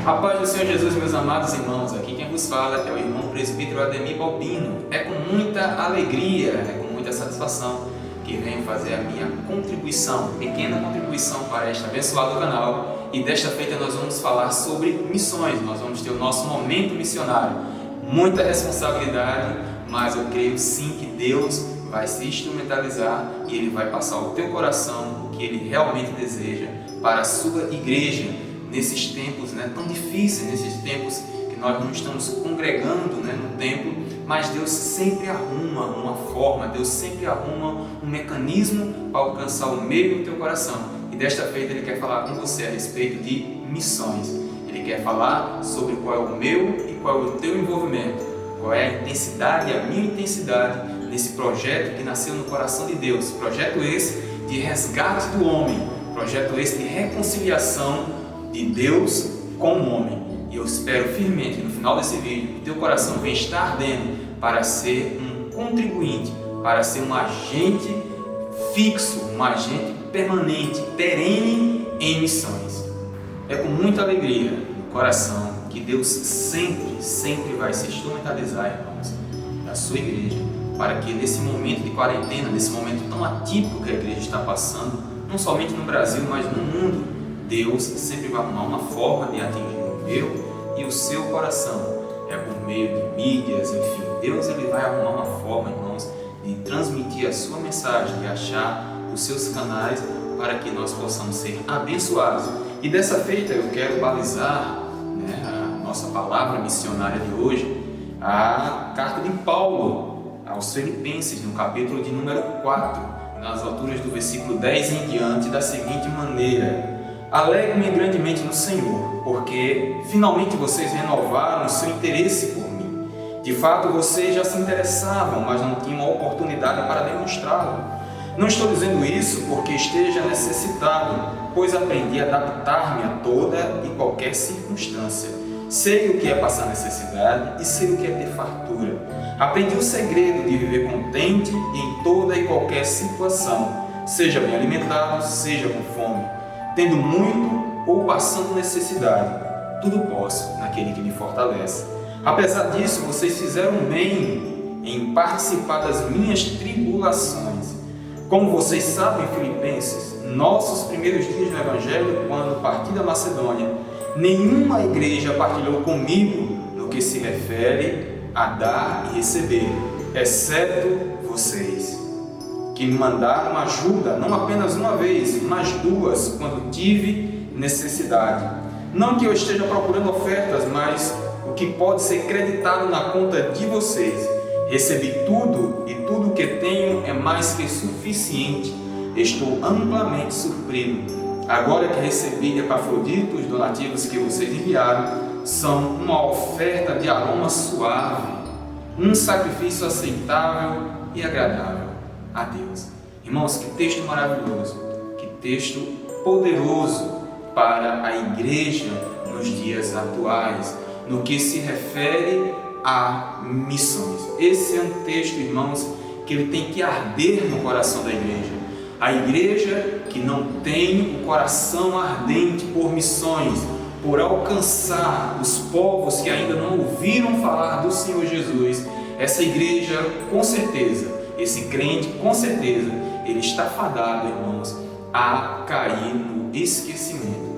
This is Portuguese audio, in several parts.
A paz do Senhor Jesus, meus amados irmãos, aqui quem vos fala é o irmão presbítero Ademir Balbino. É com muita alegria, é com muita satisfação que venho fazer a minha contribuição, pequena contribuição para este abençoado canal. E desta feita nós vamos falar sobre missões, nós vamos ter o nosso momento missionário. Muita responsabilidade, mas eu creio sim que Deus vai se instrumentalizar e Ele vai passar ao teu coração o que Ele realmente deseja para a sua igreja. Nesses tempos tão difíceis, nesses tempos que nós não estamos congregando no templo, mas Deus sempre arruma uma forma, Deus sempre arruma um mecanismo para alcançar o meio do teu coração. E desta feita Ele quer falar com você a respeito de missões. Ele quer falar sobre qual é o meu e qual é o teu envolvimento, qual é a intensidade e a minha intensidade nesse projeto que nasceu no coração de Deus. Projeto esse de resgate do homem, projeto esse de reconciliação de Deus com o homem. E eu espero firmemente no final desse vídeo que o teu coração venha estar ardendo para ser um contribuinte, para ser um agente fixo, um agente permanente, perene em missões. É com muita alegria no coração que Deus sempre vai se instrumentalizar, irmãos, da sua igreja, para que nesse momento de quarentena, nesse momento tão atípico que a igreja está passando, não somente no Brasil, mas no mundo, Deus sempre vai arrumar uma forma de atingir o meu e o seu coração. É por meio de mídias, enfim. Deus ele vai arrumar uma forma, irmãos, de transmitir a sua mensagem, de achar os seus canais para que nós possamos ser abençoados. E dessa feita eu quero balizar a nossa palavra missionária de hoje, a carta de Paulo aos Filipenses, no capítulo de número 4, nas alturas do versículo 10 em diante, da seguinte maneira: alegro-me grandemente no Senhor, porque finalmente vocês renovaram o seu interesse por mim. De fato, vocês já se interessavam, mas não tinham a oportunidade para demonstrá-lo. Não estou dizendo isso porque esteja necessitado, pois aprendi a adaptar-me a toda e qualquer circunstância. Sei o que é passar necessidade e sei o que é ter fartura. Aprendi o segredo de viver contente em toda e qualquer situação, seja bem alimentado, seja com fome, tendo muito ou passando necessidade. Tudo posso naquele que me fortalece. Apesar disso, vocês fizeram bem em participar das minhas tribulações. Como vocês sabem, Filipenses, nossos primeiros dias no Evangelho, quando parti da Macedônia, nenhuma igreja partilhou comigo no que se refere a dar e receber, exceto vocês, que me mandaram ajuda não apenas uma vez, mas duas, quando tive necessidade. Não que eu esteja procurando ofertas, mas o que pode ser creditado na conta de vocês. Recebi tudo e tudo o que tenho é mais que suficiente. Estou amplamente suprido. Agora que recebi de Epafrodito os donativos que vocês enviaram, são uma oferta de aroma suave, um sacrifício aceitável e agradável a Deus. Irmãos, que texto maravilhoso, que texto poderoso para a igreja nos dias atuais, no que se refere a missões. Esse é um texto, irmãos, que ele tem que arder no coração da igreja. A igreja que não tem o coração ardente por missões, por alcançar os povos que ainda não ouviram falar do Senhor Jesus, essa igreja, com certeza, esse crente, com certeza, ele está fadado, irmãos, a cair no esquecimento.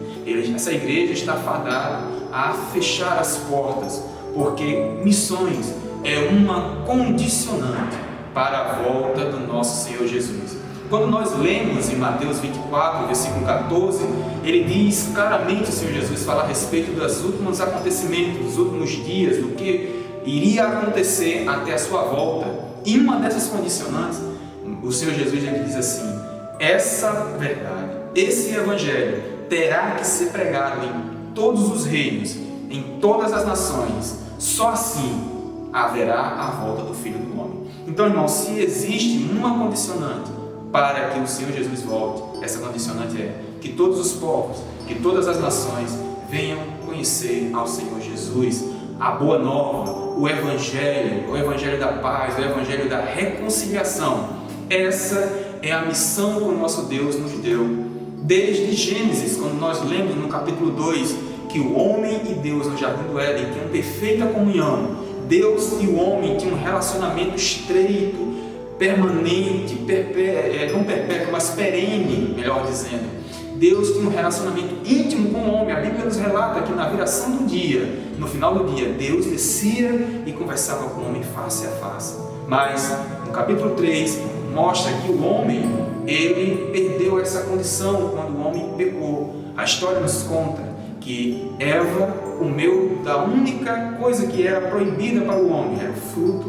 Essa igreja está fadada a fechar as portas, porque missões é uma condicionante para a volta do nosso Senhor Jesus. Quando nós lemos em Mateus 24, versículo 14, ele diz claramente, o Senhor Jesus fala a respeito dos últimos acontecimentos, dos últimos dias, do que iria acontecer até a sua volta. E uma dessas condicionantes, o Senhor Jesus ele diz assim: essa verdade, esse evangelho terá que ser pregado em todos os reinos, em todas as nações. Só assim haverá a volta do Filho do Homem. Então, irmão, se existe uma condicionante para que o Senhor Jesus volte, essa condicionante é que todos os povos, que todas as nações venham conhecer ao Senhor Jesus, a boa nova, o Evangelho da paz, o Evangelho da reconciliação. Essa é a missão que o nosso Deus nos deu. Desde Gênesis, quando nós lemos no capítulo 2, que o homem e Deus no Jardim do Éden tinham perfeita comunhão. Deus e o homem tinham um relacionamento estreito, permanente, não perpétuo, mas perene, melhor dizendo. Deus tinha um relacionamento íntimo com o homem. A Bíblia nos relata que na viração do dia, no final do dia, Deus descia e conversava com o homem face a face. Mas no capítulo 3 mostra que o homem, ele perdeu essa condição quando o homem pecou. A história nos conta que Eva comeu da única coisa que era proibida para o homem, era o fruto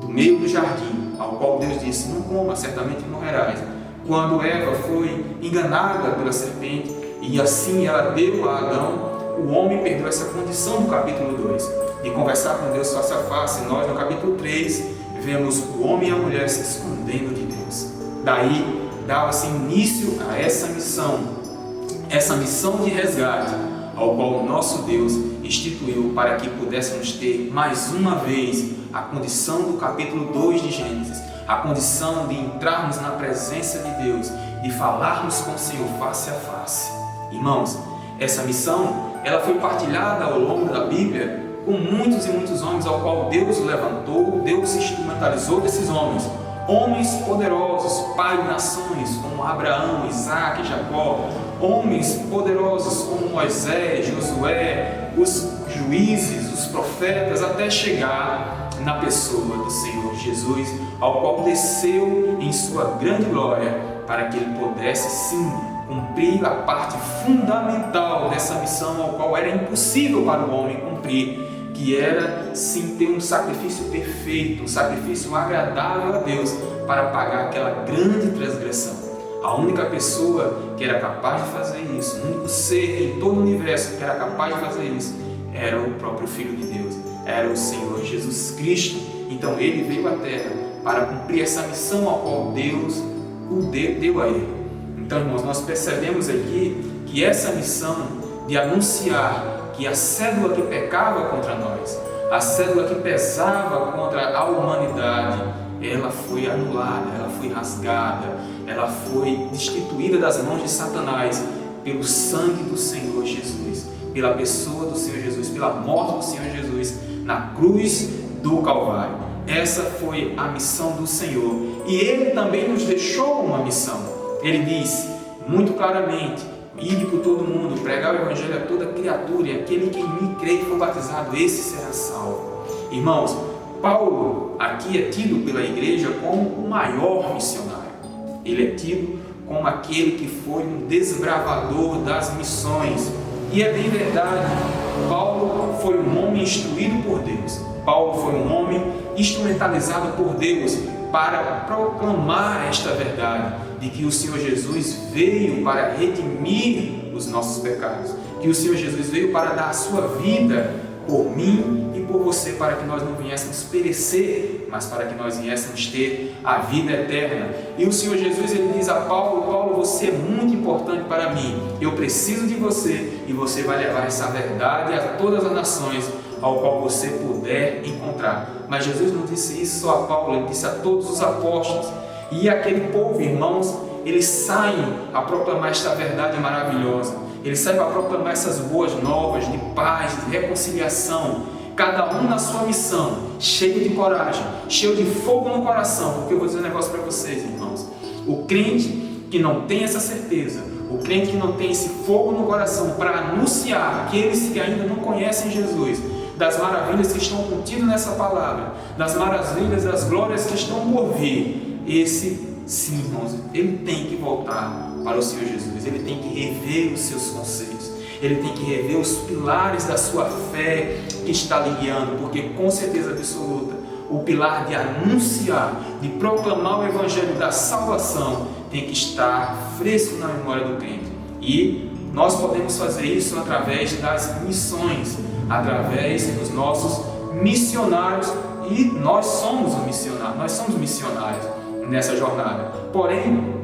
do meio do jardim, ao qual Deus disse: não coma, certamente morrerás. Quando Eva foi enganada pela serpente e assim ela deu a Adão, o homem perdeu essa condição no capítulo 2 de conversar com Deus face a face. Nós no capítulo 3 vemos o homem e a mulher se escondendo de Deus. Daí dava-se início a essa missão de resgate, ao qual o nosso Deus instituiu para que pudéssemos ter mais uma vez a condição do capítulo 2 de Gênesis, a condição de entrarmos na presença de Deus, de falarmos com o Senhor face a face. Irmãos, essa missão ela foi partilhada ao longo da Bíblia com muitos e muitos homens ao qual Deus levantou, Deus instrumentalizou desses homens. Homens poderosos, pai de nações, como Abraão, Isaac e Jacó. Homens poderosos como Moisés, Josué, os juízes, os profetas, até chegar na pessoa do Senhor Jesus, ao qual desceu em sua grande glória, para que ele pudesse sim cumprir a parte fundamental dessa missão, ao qual era impossível para o homem cumprir, que era sim ter um sacrifício perfeito, um sacrifício agradável a Deus para pagar aquela grande transgressão. A única pessoa que era capaz de fazer isso, o único ser em todo o universo que era capaz de fazer isso, era o próprio Filho de Deus, era o Senhor Jesus Cristo. Então ele veio à terra para cumprir essa missão a qual Deus o deu a ele. Então, irmãos, nós percebemos aqui que essa missão de anunciar que a cédula que pecava contra nós, a cédula que pesava contra a humanidade, ela foi anulada, ela foi rasgada, ela foi destituída das mãos de Satanás pelo sangue do Senhor Jesus, pela pessoa do Senhor Jesus, pela morte do Senhor Jesus na cruz do Calvário. Essa foi a missão do Senhor. E Ele também nos deixou uma missão. Ele disse muito claramente: ide por todo mundo, pregar o Evangelho a toda criatura, e aquele que em mim crê e for batizado, esse será salvo. Irmãos, Paulo aqui é tido pela igreja como o maior missionário. Ele é tido como aquele que foi um desbravador das missões. E é bem verdade, Paulo foi um homem instruído por Deus. Paulo foi um homem instrumentalizado por Deus para proclamar esta verdade, de que o Senhor Jesus veio para redimir os nossos pecados, que o Senhor Jesus veio para dar a sua vida por mim e por você, para que nós não viéssemos perecer, mas para que nós viéssemos ter a vida eterna. E o Senhor Jesus, ele diz a Paulo: Paulo, você é muito importante para mim, eu preciso de você, e você vai levar essa verdade a todas as nações ao qual você puder encontrar. Mas Jesus não disse isso só a Paulo, ele disse a todos os apóstolos. E aquele povo, irmãos, eles saem a proclamar esta verdade maravilhosa. Eles saem a proclamar essas boas novas de paz, de reconciliação, cada um na sua missão, cheio de coragem, cheio de fogo no coração. Porque eu vou dizer um negócio para vocês, irmãos: o crente que não tem essa certeza, o crente que não tem esse fogo no coração para anunciar aqueles que ainda não conhecem Jesus, das maravilhas que estão contidas nessa palavra, das maravilhas, das glórias que estão por vir, esse sim, irmãos, ele tem que voltar para o Senhor Jesus, ele tem que rever os seus conceitos, ele tem que rever os pilares da sua fé que está lhe guiando, porque com certeza absoluta, o pilar de anunciar, de proclamar o Evangelho da salvação tem que estar fresco na memória do crente. E nós podemos fazer isso através das missões, através dos nossos missionários, e nós somos missionários nessa jornada. Porém,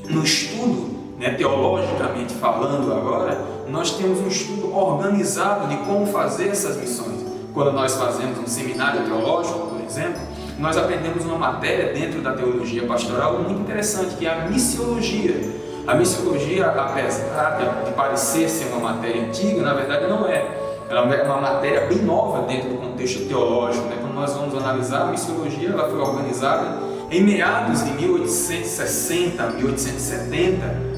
no estudo, teologicamente falando agora, nós temos um estudo organizado de como fazer essas missões. Quando nós fazemos um seminário teológico, por exemplo, nós aprendemos uma matéria dentro da teologia pastoral muito interessante, que é a missiologia. A missiologia, apesar de parecer ser uma matéria antiga, na verdade não é. Ela é uma matéria bem nova dentro do contexto teológico, né? Quando nós vamos analisar, a missiologia ela foi organizada em meados de 1860, 1870,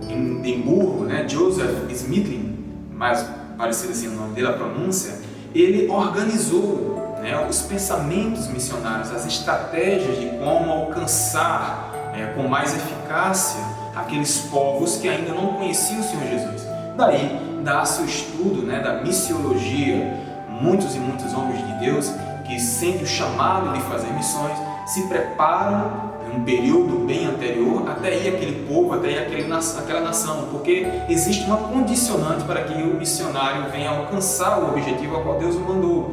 em Edimburgo, né? Joseph Smithling, mais parecido assim o nome dele, a pronúncia, ele organizou, né, os pensamentos missionários, as estratégias de como alcançar com mais eficácia aqueles povos que ainda não conheciam o Senhor Jesus. Daí dá-se o estudo, né, da missiologia. Muitos e muitos homens de Deus que sentem o chamado de fazer missões se preparam em um período bem anterior até ir aquele povo, até ir aquela nação, porque existe uma condicionante para que o missionário venha alcançar o objetivo ao qual Deus o mandou.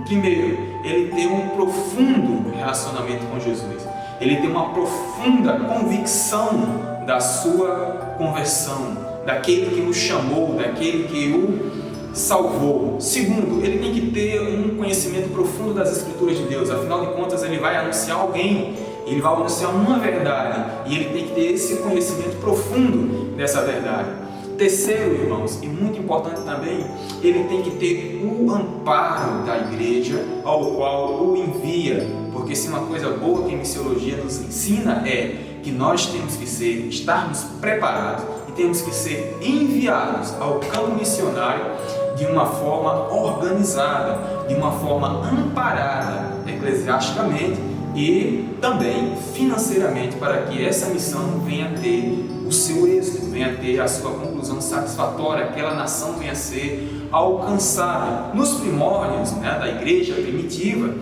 Primeiro, ele tem um profundo relacionamento com Jesus. Ele tem uma profunda convicção da sua conversão, daquele que o chamou, daquele que o salvou. Segundo, ele tem que ter um conhecimento profundo das Escrituras de Deus. Afinal de contas, ele vai anunciar alguém, ele vai anunciar uma verdade, e ele tem que ter esse conhecimento profundo dessa verdade. Terceiro, irmãos, e muito importante também, ele tem que ter o amparo da igreja ao qual o envia, porque se uma coisa boa que a missiologia nos ensina é que nós temos que estarmos preparados e temos que ser enviados ao campo missionário de uma forma organizada, de uma forma amparada eclesiasticamente e também financeiramente, para que essa missão venha a ter o seu êxito, venha a ter a sua conclusão satisfatória, aquela nação venha a ser alcançada. Nos primórdios, né, da igreja primitiva,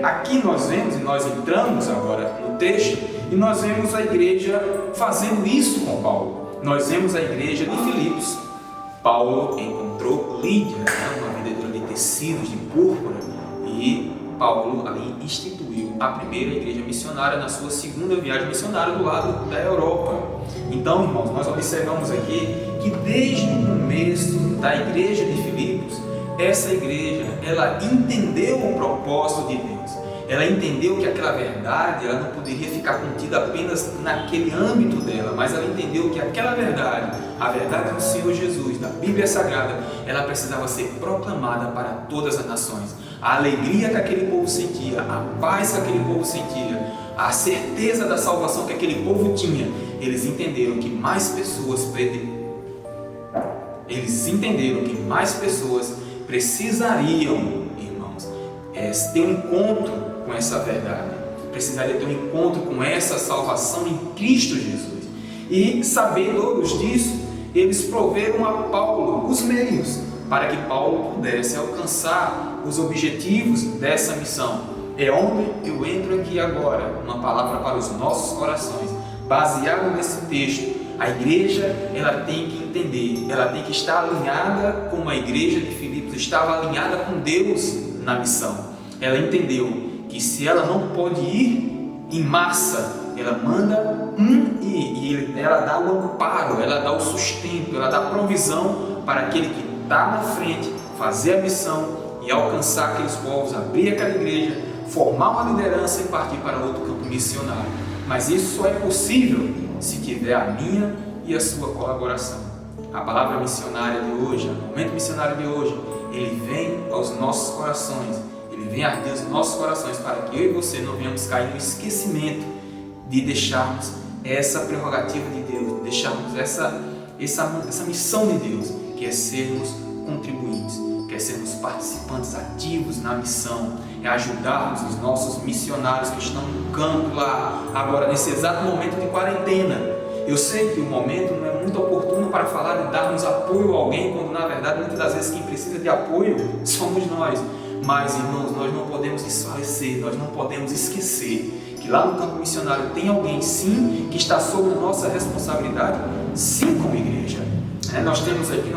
aqui nós vemos, e nós entramos agora no texto, e nós vemos a igreja fazendo isso com Paulo. Nós vemos a igreja de Filipos. Paulo encontrou Lídia, né, uma vendedora de tecidos de púrpura, e Paulo ali instituiu a primeira igreja missionária na sua segunda viagem missionária do lado da Europa. Então, irmãos, nós observamos aqui que desde o começo da igreja de Filipos, essa igreja, ela entendeu o propósito de Deus. Ela entendeu que aquela verdade, ela não poderia ficar contida apenas naquele âmbito dela, mas ela entendeu que aquela verdade, a verdade do Senhor Jesus, da Bíblia Sagrada, ela precisava ser proclamada para todas as nações. A alegria que aquele povo sentia, a paz que aquele povo sentia, a certeza da salvação que aquele povo tinha, eles entenderam que mais pessoas precisariam, irmãos, ter um encontro com essa verdade, precisaria ter um encontro com essa salvação em Cristo Jesus. E sabendo disso, eles proveram a Paulo os meios para que Paulo pudesse alcançar os objetivos dessa missão. É onde eu entro aqui agora, uma palavra para os nossos corações, baseado nesse texto. A igreja, ela tem que entender, ela tem que estar alinhada como a igreja de Filipos estava alinhada com Deus na missão. Ela entendeu que se ela não pode ir em massa, ela manda e ela dá o amparo, ela dá o sustento, ela dá a provisão para aquele que está na frente, fazer a missão e alcançar aqueles povos, abrir aquela igreja, formar uma liderança e partir para outro campo missionário. Mas isso só é possível se tiver a minha e a sua colaboração. A palavra missionária de hoje, o momento missionário de hoje, ele vem aos nossos corações, ele vem arder os nossos corações para que eu e você não venhamos cair no esquecimento de deixarmos essa prerrogativa de Deus, de deixarmos essa missão de Deus, que é sermos contribuintes, que é sermos participantes ativos na missão, é ajudarmos os nossos missionários que estão no campo lá, agora nesse exato momento de quarentena. Eu sei que o momento não é muito oportuno para falar de darmos apoio a alguém, quando na verdade muitas das vezes quem precisa de apoio somos nós. Mas, irmãos, nós não podemos desfalecer, nós não podemos esquecer que lá no campo missionário tem alguém, sim, que está sob a nossa responsabilidade, sim, como igreja. Nós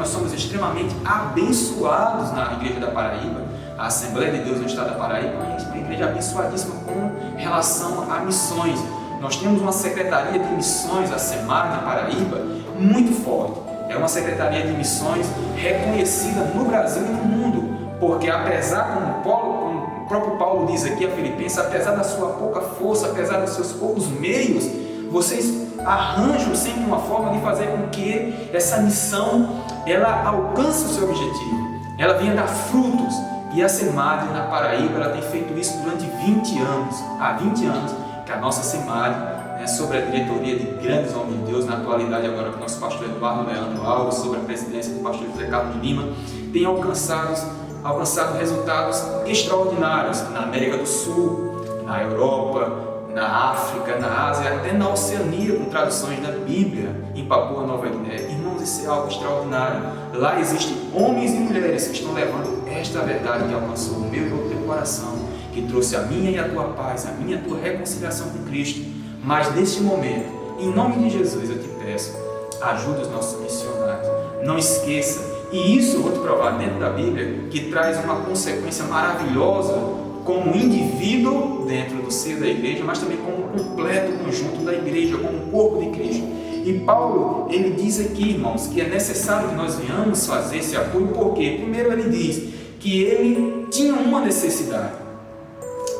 somos extremamente abençoados na Igreja da Paraíba. A Assembleia de Deus no Estado da Paraíba é uma igreja abençoadíssima com relação a missões. Nós temos uma secretaria de missões, a SEMAR, na Paraíba, muito forte. É uma secretaria de missões reconhecida no Brasil e no mundo, porque apesar, como o próprio Paulo diz aqui a Filipenses, apesar da sua pouca força, apesar dos seus poucos meios, vocês arranjam sempre uma forma de fazer com que essa missão ela alcance o seu objetivo, ela venha dar frutos. E a SEMAD na Paraíba ela tem feito isso durante 20 anos. Há 20 anos que a nossa SEMAD, sob a diretoria de grandes homens de Deus, na atualidade agora com o nosso pastor Eduardo Leandro Alves, sob a presidência do pastor José Carlos de Lima, tem alcançado resultados extraordinários na América do Sul, na Europa, na África, na Ásia, até na Oceania, com traduções da Bíblia em Papua Nova Guiné. Irmãos, isso é algo extraordinário. Lá existem homens e mulheres que estão levando esta verdade que alcançou o meu e o teu coração, que trouxe a minha e a tua paz, a minha e a tua reconciliação com Cristo. Mas neste momento, em nome de Jesus, eu te peço, ajuda os nossos missionários. Não esqueça, e isso eu vou te provar dentro da Bíblia, que traz uma consequência maravilhosa como indivíduo dentro do seio da igreja, mas também como completo conjunto da igreja, como o corpo de Cristo. E Paulo, ele diz aqui, irmãos, que é necessário que nós venhamos fazer esse apoio, porque primeiro ele diz que ele tinha uma necessidade.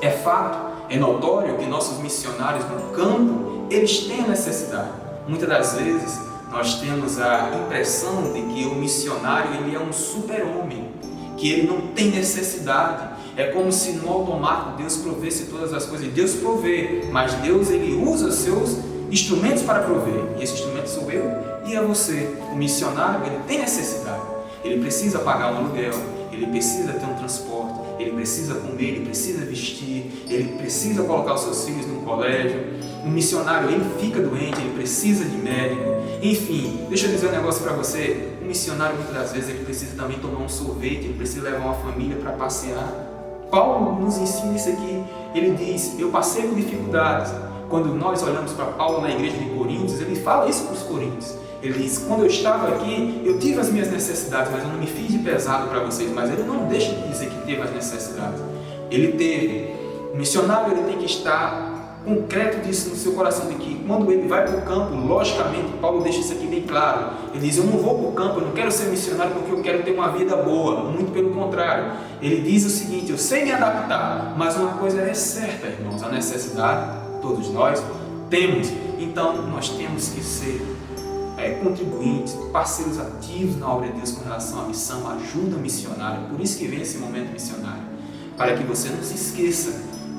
É fato, é notório que nossos missionários no campo, eles têm a necessidade. Muitas das vezes nós temos a impressão de que o missionário ele é um super-homem, que ele não tem necessidade. É como se no automático Deus provesse todas as coisas. Deus provê, mas Deus ele usa seus instrumentos para prover. E esse instrumento sou eu e é você. O missionário ele tem necessidade. Ele precisa pagar um aluguel, ele precisa ter um transporte, ele precisa comer, ele precisa vestir, ele precisa colocar os seus filhos no colégio. O missionário ele fica doente, ele precisa de médico. Enfim, deixa eu dizer um negócio para você. O missionário muitas das vezes ele precisa também tomar um sorvete, ele precisa levar uma família para passear. Paulo nos ensina isso aqui. Ele diz, eu passei por dificuldades. Quando nós olhamos para Paulo na igreja de Coríntios, ele fala isso para os coríntios. Ele diz, quando eu estava aqui, eu tive as minhas necessidades, mas eu não me fiz de pesado para vocês. Mas ele não deixa de dizer que teve as necessidades. Ele teve. O missionário ele tem que estar concreto disso no seu coração, de que quando ele vai para o campo, logicamente, Paulo deixa isso aqui bem claro. Ele diz, eu não vou para o campo, eu não quero ser missionário porque eu quero ter uma vida boa. Muito pelo contrário. Ele diz o seguinte, eu sei me adaptar, mas uma coisa é certa, irmãos, a necessidade, todos nós temos. Então, nós temos que ser contribuintes, parceiros ativos na obra de Deus com relação à missão, ajuda missionária. Por isso que vem esse momento missionário, para que você não se esqueça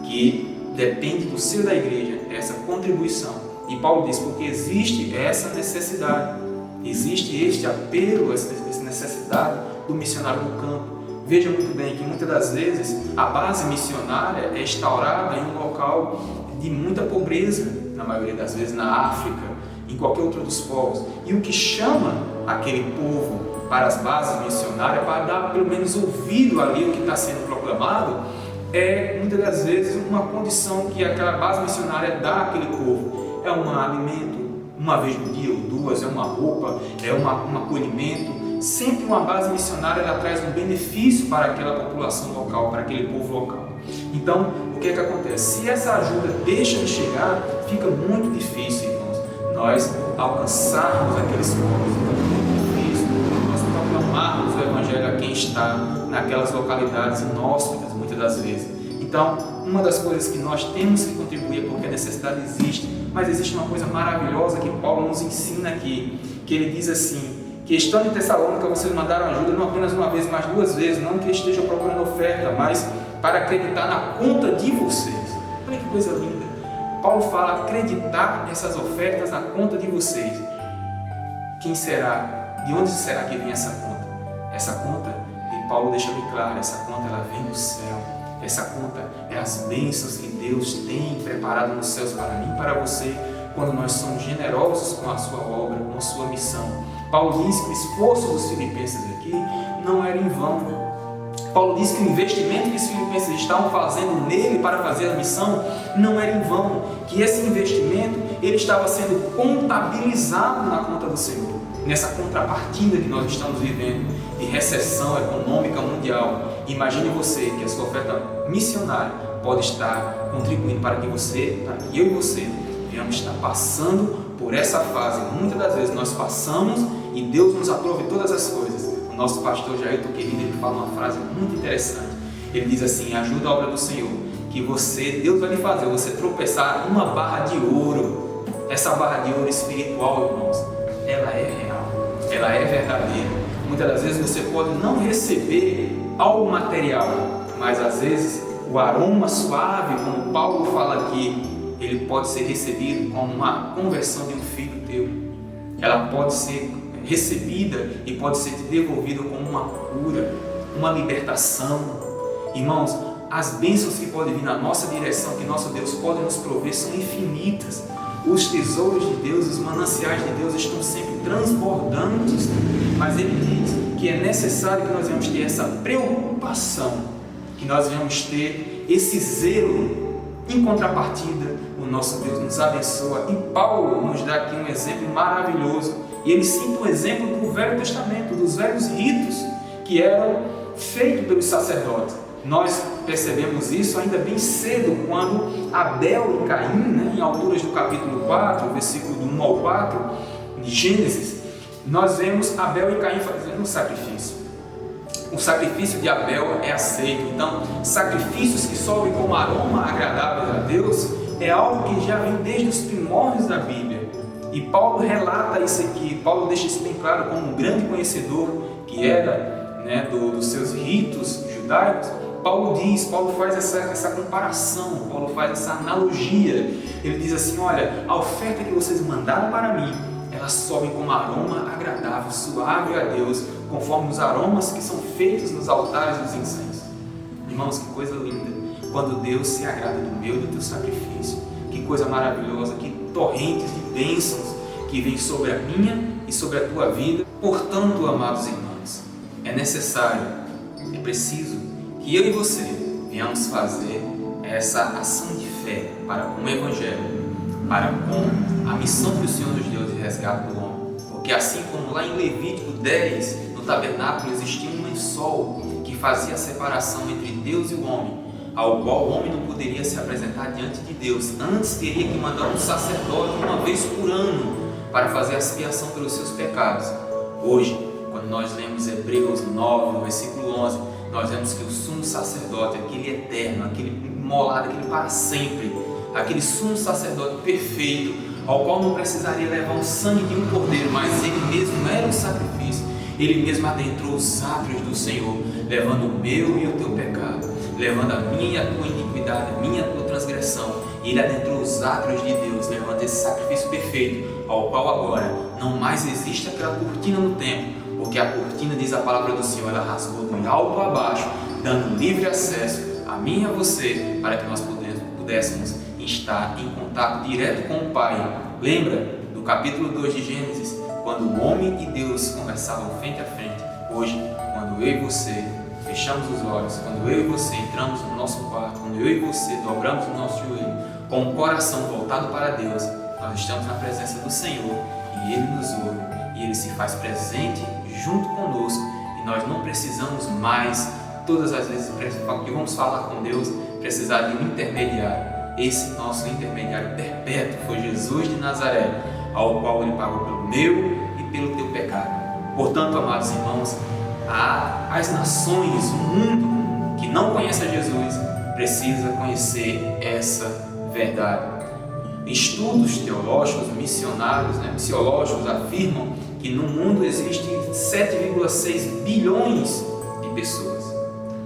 que depende do seio da igreja essa contribuição. E Paulo diz, porque existe essa necessidade, existe este apelo, essa necessidade do missionário no campo. Veja muito bem que muitas das vezes a base missionária é instaurada em um local de muita pobreza, na maioria das vezes na África, em qualquer outro dos povos. E o que chama aquele povo para as bases missionárias, para dar pelo menos ouvido ali o que está sendo proclamado, é muitas das vezes uma condição que aquela base missionária dá àquele povo. É um alimento, uma vez no dia ou duas, é uma roupa, é um acolhimento. Sempre uma base missionária ela traz um benefício para aquela população local, para aquele povo local. Então, o que é que acontece? Se essa ajuda deixa de chegar, fica muito difícil, irmãos, nós alcançarmos aqueles povos. Fica muito difícil nós proclamarmos o Evangelho a quem está naquelas localidades inóspitas, muitas das vezes. Então, uma das coisas que nós temos que contribuir é porque a necessidade existe, mas existe uma coisa maravilhosa que Paulo nos ensina aqui, que ele diz assim, que estando em Tessalônica vocês mandaram ajuda não apenas uma vez, mas duas vezes, não que estejam procurando oferta, mas para acreditar na conta de vocês. Olha que coisa linda. Paulo fala acreditar nessas ofertas na conta de vocês. Quem será? De onde será que vem essa conta? Essa conta, e Paulo deixa bem claro, essa conta ela vem do céu. Essa conta é as bênçãos que Deus tem preparado nos céus para mim e para você, quando nós somos generosos com a sua obra, com a sua missão. Paulo diz que o esforço dos filipenses aqui não era em vão. Paulo diz que o investimento que os filipenses estavam fazendo nele para fazer a missão não era em vão, que esse investimento ele estava sendo contabilizado na conta do Senhor, nessa contrapartida que nós estamos vivendo de recessão econômica mundial. Imagine você que a sua oferta missionária pode estar contribuindo para que você, para que eu e você venhamos estar passando por essa fase. Muitas das vezes nós passamos e Deus nos aprove todas as coisas. O nosso pastor Jairton querido, ele fala uma frase muito interessante. Ele diz assim, ajuda a obra do Senhor, que Deus vai lhe fazer você tropeçar uma barra de ouro. essa barra de ouro espiritual, irmãos, ela é real, ela é verdadeira. Muitas das vezes você pode não receber algo material, mas às vezes o aroma suave, como Paulo fala aqui, ele pode ser recebido como uma conversão de um filho teu. Ela pode ser recebida e pode ser devolvida como uma cura, uma libertação. Irmãos, as bênçãos que podem vir na nossa direção, que nosso Deus pode nos prover, são infinitas. Os tesouros de Deus, os mananciais de Deus estão sempre transbordantes, mas Ele diz que é necessário que nós venhamos ter essa preocupação, que nós venhamos ter esse zelo. Em contrapartida, o nosso Deus nos abençoa, e Paulo nos dá aqui um exemplo maravilhoso, e ele cita um exemplo do Velho Testamento, dos velhos ritos que eram feitos pelos sacerdotes. Nós percebemos isso ainda bem cedo, quando Abel e Caim, em alturas do capítulo 4, versículo do 1 ao 4, de Gênesis, nós vemos Abel e Caim fazendo um sacrifício. O sacrifício de Abel é aceito. Então, sacrifícios que sobem como aroma agradável a Deus é algo que já vem desde os primórdios da Bíblia. E Paulo relata isso aqui. Paulo deixa isso bem claro, como um grande conhecedor que era, dos seus ritos judaicos. Paulo faz essa comparação, Paulo faz essa analogia. Ele diz assim: olha, a oferta que vocês mandaram para mim, elas sobem como aroma agradável, suave a Deus, conforme os aromas que são feitos nos altares dos incensos. Irmãos, que coisa linda, quando Deus se agrada do meu e do teu sacrifício. Que coisa maravilhosa, que torrentes de bênçãos que vêm sobre a minha e sobre a tua vida. Portanto, amados irmãos, é necessário, é preciso que eu e você venhamos fazer essa ação de fé para com o Evangelho, para com a missão que o Senhor nos deu de resgate do homem. Porque assim como lá em Levítico 10, no tabernáculo existia um lençol que fazia a separação entre Deus e o homem, ao qual o homem não poderia se apresentar diante de Deus. Antes teria que mandar um sacerdote uma vez por ano para fazer a expiação pelos seus pecados. Hoje, quando nós lemos Hebreus 9, no versículo 11, nós vemos que o sumo sacerdote, aquele eterno, aquele imolado, aquele para sempre, aquele sumo sacerdote perfeito, ao qual não precisaria levar o sangue de um cordeiro, mas ele mesmo era o sacrifício. Ele mesmo adentrou os átrios do Senhor, levando o meu e o teu pecado, levando a minha e a tua iniquidade, a minha e a tua transgressão. Ele adentrou os átrios de Deus, levando esse sacrifício perfeito, ao qual agora não mais existe aquela cortina no templo, porque a cortina, diz a palavra do Senhor, ela rasgou de alto a baixo, dando livre acesso a mim e a você, para que nós pudéssemos estar em contato direto com o Pai. Lembra do capítulo 2 de Gênesis, quando o homem e Deus conversavam frente a frente? Hoje, quando eu e você fechamos os olhos, quando eu e você entramos no nosso quarto, quando eu e você dobramos o nosso joelho, com o coração voltado para Deus, nós estamos na presença do Senhor, e Ele nos ouve, e Ele se faz presente junto conosco, e nós não precisamos mais, todas as vezes que vamos falar com Deus, precisar de um intermediário. Esse nosso intermediário perpétuo foi Jesus de Nazaré, ao qual Ele pagou pelo meu e pelo teu pecado. Portanto, amados irmãos, as nações, o mundo que não conhece a Jesus, precisa conhecer essa verdade. Estudos teológicos, missiológicos afirmam que no mundo existem 7,6 bilhões de pessoas,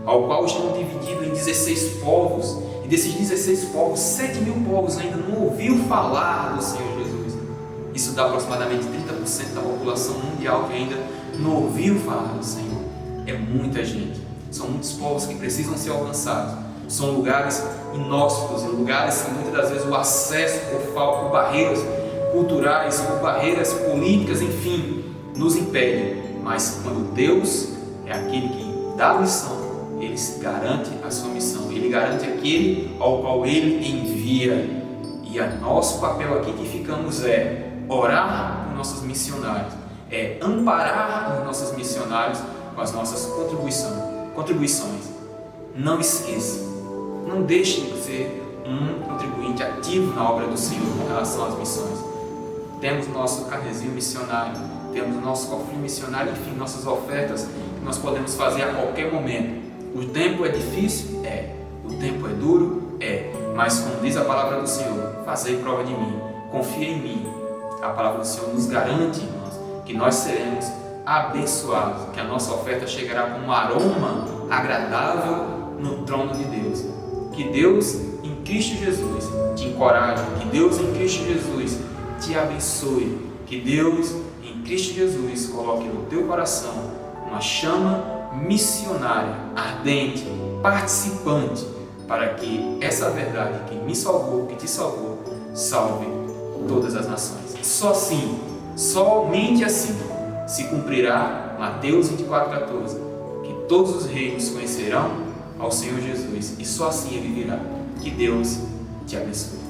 ao qual estão divididos em 16 povos, e desses 16 povos, 7 mil povos ainda não ouviu falar do Senhor Jesus. Isso dá aproximadamente 30% da população mundial que ainda não ouviu falar do Senhor. É muita gente, são muitos povos que precisam ser alcançados. São lugares inóspitos, lugares que muitas das vezes o acesso por barreiras culturais, por barreiras políticas, enfim, nos impede. Mas quando Deus é aquele que dá a missão, Ele garante a sua missão, Ele garante aquele ao qual Ele envia. E o nosso papel aqui que ficamos é orar por nossos missionários, é amparar os nossos missionários com as nossas contribuições. Não esqueça, não deixe de ser um contribuinte ativo na obra do Senhor com relação às missões. Temos nosso carnezinho missionário, temos nosso cofrinho missionário, enfim, nossas ofertas que nós podemos fazer a qualquer momento. O tempo é difícil? É. O tempo é duro? É. Mas como diz a palavra do Senhor, fazei prova de mim, confia em mim. A palavra do Senhor nos garante, irmãos, que nós seremos abençoados, que a nossa oferta chegará como um aroma agradável no trono de Deus. Que Deus em Cristo Jesus te encoraje, que Deus em Cristo Jesus te abençoe, que Deus em Cristo Jesus coloque no teu coração uma chama missionária, ardente, participante, para que essa verdade que me salvou, que te salvou, salve todas as nações. Só assim, somente assim, se cumprirá Mateus 24,14, que todos os reinos conhecerão ao Senhor Jesus, e só assim ele virá. Que Deus te abençoe.